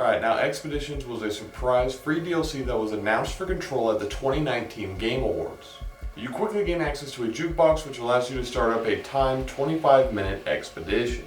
Alright, now Expeditions was a surprise free DLC that was announced for Control at the 2019 Game Awards. You quickly gain access to a jukebox which allows you to start up a timed 25-minute expedition.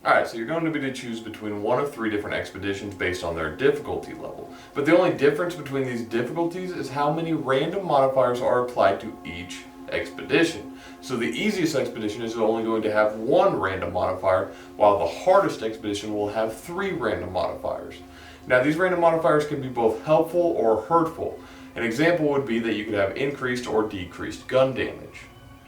Alright, so you're going to be to choose between one of 3 different expeditions based on their difficulty level. But the only difference between these difficulties is how many random modifiers are applied to each expedition. So the easiest expedition is only going to have 1 random modifier, while the hardest expedition will have 3 random modifiers. Now these random modifiers can be both helpful or hurtful. An example would be that you could have increased or decreased gun damage.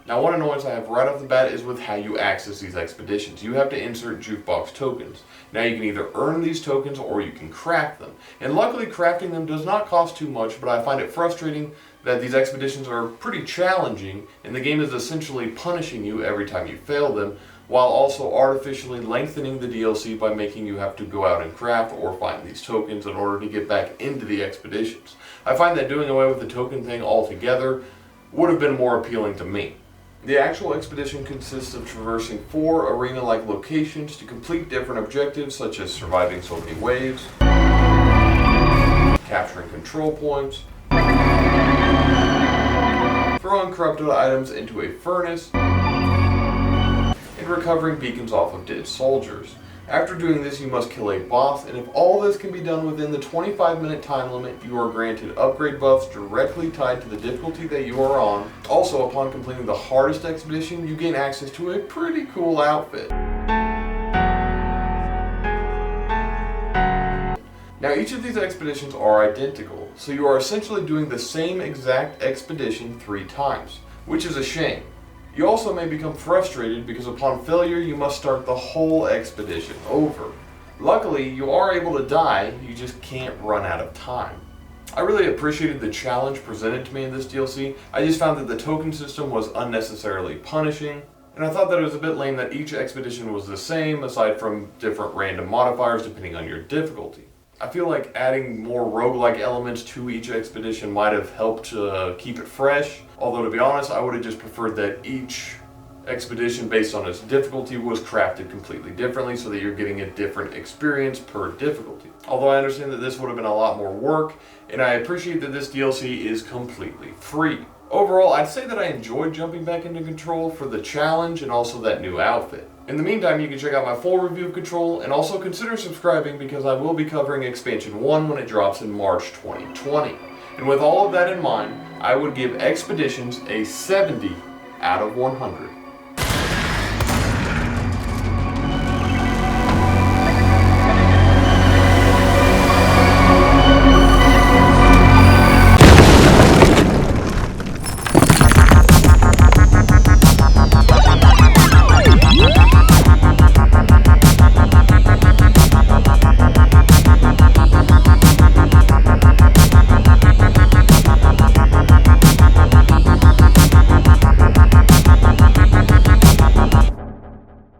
Now one annoyance I have right off the bat is with how you access these expeditions. You have to insert jukebox tokens. Now you can either earn these tokens or you can craft them. And luckily crafting them does not cost too much, but I find it frustrating that these expeditions are pretty challenging and the game is essentially punishing you every time you fail them, while also artificially lengthening the DLC by making you have to go out and craft or find these tokens in order to get back into the expeditions. I find that doing away with the token thing altogether would have been more appealing to me. The actual expedition consists of traversing 4 arena-like locations to complete different objectives such as surviving so many waves, capturing control points, throwing corrupted items into a furnace, and recovering beacons off of dead soldiers. After doing this, you must kill a boss, and if all this can be done within the 25-minute time limit, you are granted upgrade buffs directly tied to the difficulty that you are on. Also, upon completing the hardest expedition, you gain access to a pretty cool outfit. Now each of these expeditions are identical, so you are essentially doing the same exact expedition 3 times, which is a shame. You also may become frustrated because upon failure you must start the whole expedition over. Luckily, you are able to die, you just can't run out of time. I really appreciated the challenge presented to me in this DLC. I just found that the token system was unnecessarily punishing, and I thought that it was a bit lame that each expedition was the same aside from different random modifiers depending on your difficulty. I feel like adding more roguelike elements to each expedition might have helped to keep it fresh, although to be honest, I would have just preferred that each expedition based on its difficulty was crafted completely differently so that you're getting a different experience per difficulty. Although I understand that this would have been a lot more work, and I appreciate that this DLC is completely free. Overall, I'd say that I enjoyed jumping back into Control for the challenge and also that new outfit. In the meantime, you can check out my full review of Control and also consider subscribing because I will be covering Expansion 1 when it drops in March 2020. And with all of that in mind, I would give Expeditions a 70 out of 100.